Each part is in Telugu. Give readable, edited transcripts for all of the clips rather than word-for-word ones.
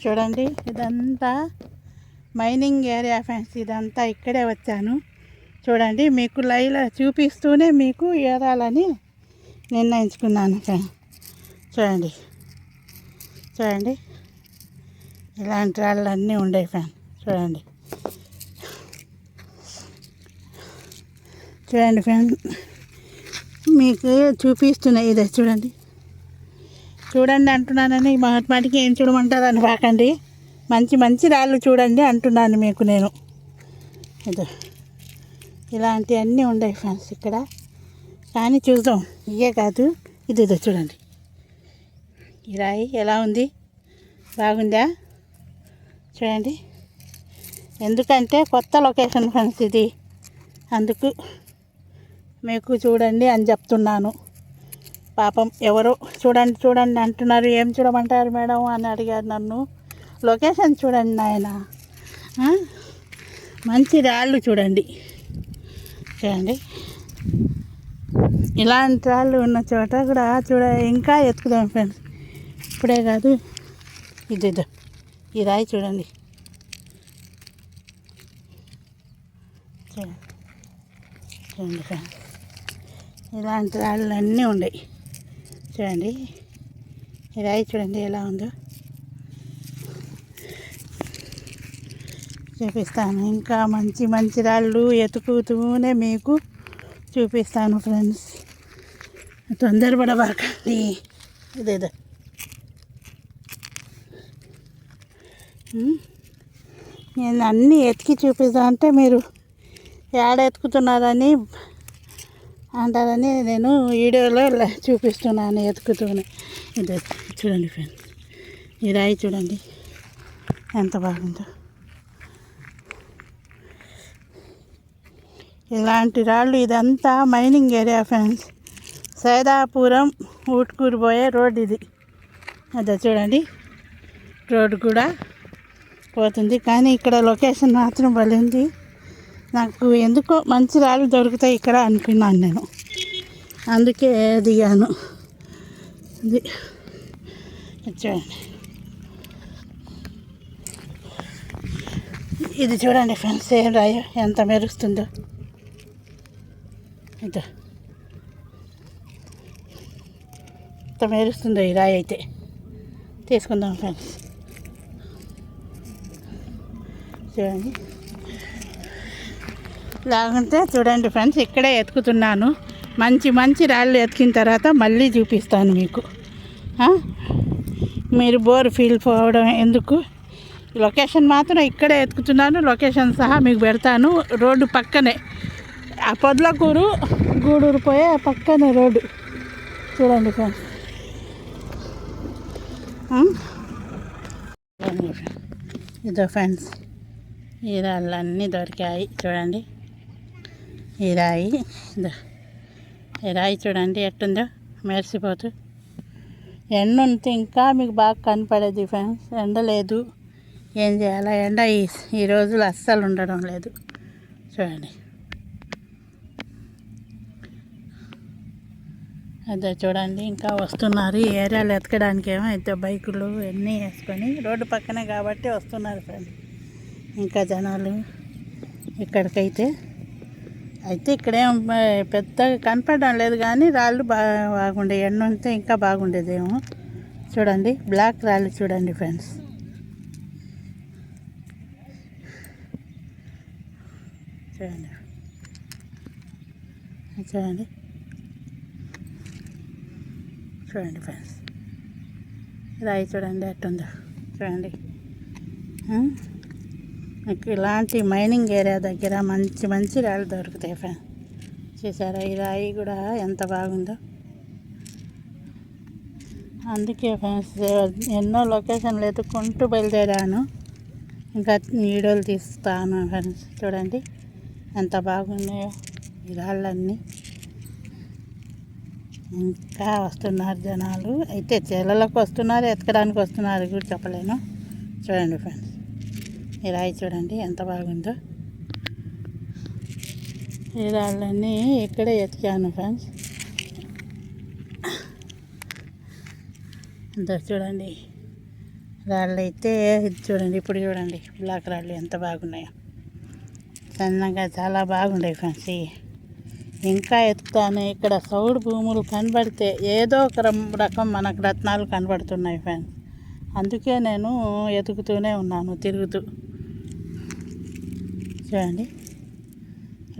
చూడండి, ఇదంతా మైనింగ్ ఏరియా ఫ్రెండ్స్. ఇదంతా ఇక్కడే వచ్చాను. చూడండి, మీకు లైవ్లో చూపిస్తూనే మీకు ఏరాలని నిర్ణయించుకున్నాను ఫ్రెండ్స్. చూడండి చూడండి, ఇలాంటి రాళ్ళు అన్నీ ఉండేవి ఫ్రెండ్స్. చూడండి చూడండి ఫ్రెండ్, మీకు చూపిస్తున్నాయి. ఇదే చూడండి చూడండి అంటున్నానని మాటికి ఏం చూడమంటారు అని రాకండి. మంచి మంచి రాళ్ళు చూడండి అంటున్నాను మీకు నేను. ఇదో ఇలాంటివన్నీ ఉన్నాయి ఫ్రెండ్స్ ఇక్కడ. కానీ చూద్దాం, ఇవే కాదు, ఇదో చూడండి. ఈ రాయి ఎలా ఉంది, బాగుందా? చూడండి, ఎందుకంటే కొత్త లొకేషన్ ఫ్రెండ్స్ ఇది, అందుకు మీకు చూడండి అని చెప్తున్నాను. పాపం ఎవరో చూడండి చూడండి అంటున్నారు. ఏం చూడమంటారు మేడం అని అడిగారు నన్ను. లొకేషన్ చూడండి నాయన, మంచి రాళ్ళు చూడండి. చూడండి, ఇలాంటి రాళ్ళు ఉన్న చోట కూడా ఇంకా ఎత్తుకుదాం ఫ్రెండ్స్. ఇప్పుడే కాదు, ఇదో ఈ రాయి చూడండి. చూడండి చూడండి ఫ్రెండ్స్, ఇలాంటి రాళ్ళు అన్నీ ఉన్నాయి. చూడండి, ఈ రాయి చూడండి ఎలా ఉందో. చూపిస్తాను, ఇంకా మంచి మంచి రాళ్ళు ఎతుకుతూనే మీకు చూపిస్తాను ఫ్రెండ్స్. తొందరపడబాకండి. ఇదేదో నేను అన్నీ ఎతికి చూపిస్తా అంటే మీరు ఏడ ఎతుకుతున్నారని అంటారని నేను వీడియోలో చూపిస్తున్నాను ఎతుకుతూనే. ఇదే చూడండి ఫ్రెండ్స్, ఈ రాయి చూడండి ఎంత బాగుందో. ఇలాంటి రాళ్ళు, ఇదంతా mining area friends. Saidapuram Utkur పోయే రోడ్ ఇది. అదే చూడండి, రోడ్డు కూడా పోతుంది. కానీ ఇక్కడ లొకేషన్ మాత్రం బలింది. నాకు ఎందుకో మంచి రాళ్ళు దొరుకుతాయి ఇక్కడ అనుకున్నాను నేను, అందుకే దిగాను. ఇది చూడండి, ఇది చూడండి ఫ్రెండ్స్, ఏం రాయో ఎంత మెరుస్తుందో. ఇదో ఎంత మెరుస్తుందో ఈ రాయి. అయితే తీసుకుందాం ఫ్రెండ్స్. చూడండి, లాగుంటే చూడండి ఫ్రెండ్స్, ఇక్కడే ఎతుకుతున్నాను. మంచి మంచి రాళ్ళు ఎతికిన తర్వాత మళ్ళీ చూపిస్తాను మీకు. మీరు బోర్ ఫీల్ పోవడం ఎందుకు, లొకేషన్ మాత్రం ఇక్కడే ఎతుకుతున్నాను. లొకేషన్ సహా మీకు పెడతాను. రోడ్డు పక్కనే, ఆ పొద్లకూరు గూడూరు పోయే పక్కనే రోడ్డు. చూడండి ఫ్రెండ్స్, ఇదో ఫ్రెండ్స్, ఈ రాళ్ళన్నీ దొరికాయి. చూడండి, ఈ రాయి, ఈ రాయి చూడండి ఎట్టుందో మెరిసిపోతూ. ఎండ ఉంటే ఇంకా మీకు బాగా కనపడేది ఫ్రెండ్స్. ఎండ లేదు, ఏం చేయాలా, ఎండ ఈ రోజులు అస్సలు ఉండడం లేదు. చూడండి, అదే చూడండి, ఇంకా వస్తున్నారు. ఈ ఏరియాలో ఎతకడానికి ఏమో అయితే బైకులు అన్నీ వేసుకొని రోడ్డు పక్కనే కాబట్టి వస్తున్నారు ఫ్రెండ్స్. ఇంకా జనాలు ఇక్కడికైతే ఇక్కడేం పెద్దగా కనపడడం లేదు. కానీ రాళ్ళు బాగుండే, ఎండ ఉంటే ఇంకా బాగుండేదేమో. చూడండి, బ్లాక్ రాళ్ళు చూడండి ఫ్రెండ్స్. చూడండి చూడండి చూడండి ఫ్రెండ్స్, రాయి చూడండి ఎట్టుందో. చూడండి, మీకు ఇలాంటి మైనింగ్ ఏరియా దగ్గర మంచి మంచి రాళ్ళు దొరుకుతాయి ఫ్రెండ్స్. చూసారా, ఈ రాయి కూడా ఎంత బాగుందో. అందుకే ఫ్రెండ్స్ ఎన్నో లొకేషన్లు ఎత్తుకుంటూ బయలుదేరాను. ఇంకా వీడియోలు తీస్తాను ఫ్రెండ్స్. చూడండి ఎంత బాగున్నాయో ఈ రాళ్ళన్నీ. ఇంకా వస్తున్నారు జనాలు. అయితే చేలలకు వస్తున్నారు, ఎతకడానికి వస్తున్నారు కూడా చెప్పలేను. చూడండి ఫ్రెండ్స్, ఈ రాయి చూడండి ఎంత బాగుందో. ఈ రాళ్ళన్నీ ఇక్కడే ఎతికాను ఫ్రెండ్స్. అంతా చూడండి రాళ్ళు అయితే ఇది చూడండి, ఇప్పుడు చూడండి బ్లాక్ రాళ్ళు ఎంత బాగున్నాయో, సన్నగా చాలా బాగుంటాయి ఫ్రెండ్స్. ఇంకా ఎత్తుతాను. ఇక్కడ సౌడు భూములు కనబడితే ఏదో ఒక రకం మనకు రత్నాలు కనబడుతున్నాయి ఫ్రెండ్స్. అందుకే నేను ఎతుకుతూనే ఉన్నాను తిరుగుతూ. చూడండి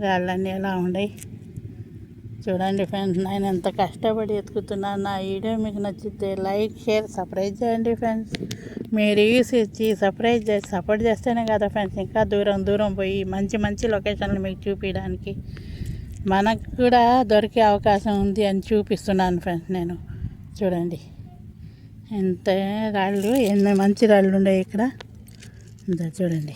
రాళ్ళన్నీ ఎలా ఉన్నాయి చూడండి ఫ్రెండ్స్. నేను ఎంత కష్టపడి ఎత్తుకుతున్నాను. నా వీడియో మీకు నచ్చితే లైక్, షేర్, సబ్స్క్రైబ్ చేయండి ఫ్రెండ్స్. మీరు ఇచ్చి సబ్స్క్రైబ్ చేసి సపోర్ట్ చేస్తేనే కదా ఫ్రెండ్స్ ఇంకా దూరం దూరం పోయి మంచి మంచి లొకేషన్లు మీకు చూపించడానికి మనకు కూడా దొరికే అవకాశం ఉంది అని చూపిస్తున్నాను ఫ్రెండ్స్ నేను. చూడండి ఎంత రాళ్ళు, ఎన్ని మంచి రాళ్ళు ఉన్నాయి ఇక్కడ. ఇంత చూడండి,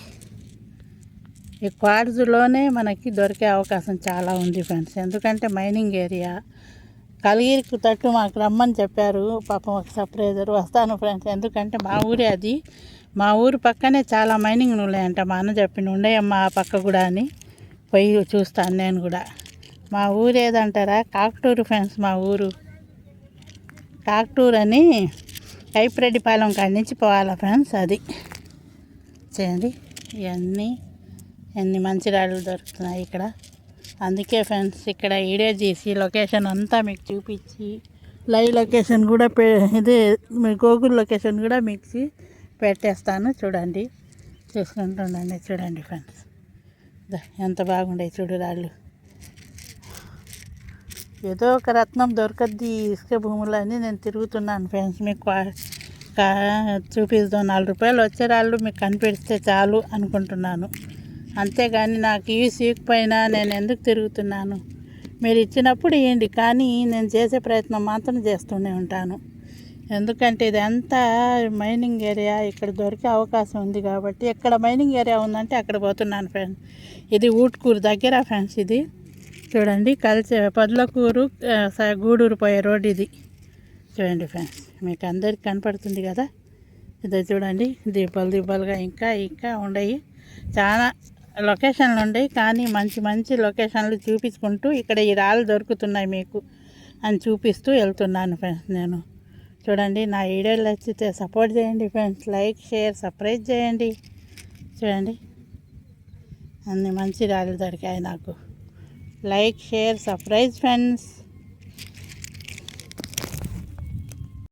ఈ క్వార్ట్జ్లోనే మనకి దొరికే అవకాశం చాలా ఉంది ఫ్రెండ్స్. ఎందుకంటే మైనింగ్ ఏరియా. కలిగిరికి తట్టు మాకు రమ్మని చెప్పారు పాపం, ఒక సర్ప్రైజర్ వస్తాను ఫ్రెండ్స్. ఎందుకంటే మా ఊరే అది, మా ఊరు పక్కనే చాలా మైనింగ్ ఉన్నాయంట. మా అన్న చెప్పిన ఉండేయమ్మా ఆ పక్క కూడా అని, పోయి చూస్తాను నేను కూడా. మా ఊరు ఏదంటారా, కాకటూరు ఫ్రెండ్స్. మా ఊరు కాకటూరు అని కైపిరెడ్డిపాలెం కాడి నుంచి పోవాలా ఫ్రెండ్స్. అది చేయండి. ఇవన్నీ ఎన్ని మంచి రాళ్ళు దొరుకుతున్నాయి ఇక్కడ. అందుకే ఫ్రెండ్స్ ఇక్కడ వీడియో చేసి లొకేషన్ అంతా మీకు చూపించి లైవ్ లొకేషన్ కూడా ఇదే మీ గూగుల్ లొకేషన్ కూడా మీకు పెట్టేస్తాను. చూడండి, చూసుకుంటుండండి. చూడండి ఫ్రెండ్స్ ఎంత బాగుండే చూడు రాళ్ళు. ఏదో ఒక రత్నం దొరకద్ది ఇసుక భూములని నేను తిరుగుతున్నాను ఫ్రెండ్స్. మీకు చూపిస్తాను. 4 రూపాయలు వచ్చే రాళ్ళు మీకు కనిపిస్తే చాలు అనుకుంటున్నాను. అంతేగాని నాకు ఇవి సీకపోయినా నేను ఎందుకు తిరుగుతున్నాను. మీరు ఇచ్చినప్పుడు ఇవ్వండి, కానీ నేను చేసే ప్రయత్నం మాత్రం చేస్తూనే ఉంటాను. ఎందుకంటే ఇదంతా మైనింగ్ ఏరియా, ఇక్కడ దొరికే అవకాశం ఉంది కాబట్టి ఎక్కడ మైనింగ్ ఏరియా ఉందంటే అక్కడ పోతున్నాను ఫ్రెండ్స్. ఇది ఊట్కూరు దగ్గర ఫ్రెండ్స్. ఇది చూడండి, పొదలకూరు గూడూరు పోయే రోడ్ ఇది. చూడండి ఫ్రెండ్స్, మీకు అందరికి కనపడుతుంది కదా. ఇదే చూడండి, దిబ్బలుగా ఇంకా ఇంకా ఉన్నాయి. చాలా లొకేషన్లు ఉన్నాయి, కానీ మంచి మంచి లొకేషన్లు చూపించుకుంటూ ఇక్కడ ఈ రాళ్ళు దొరుకుతున్నాయి మీకు అని చూపిస్తూ వెళ్తున్నాను ఫ్రెండ్స్ నేను. చూడండి, నా వీడియోలు నచ్చితే సపోర్ట్ చేయండి ఫ్రెండ్స్. లైక్, షేర్, సబ్స్క్రైబ్ చేయండి. చూడండి అన్ని మంచి రాళ్ళు దొరికాయి నాకు. Like, share, subscribe friends.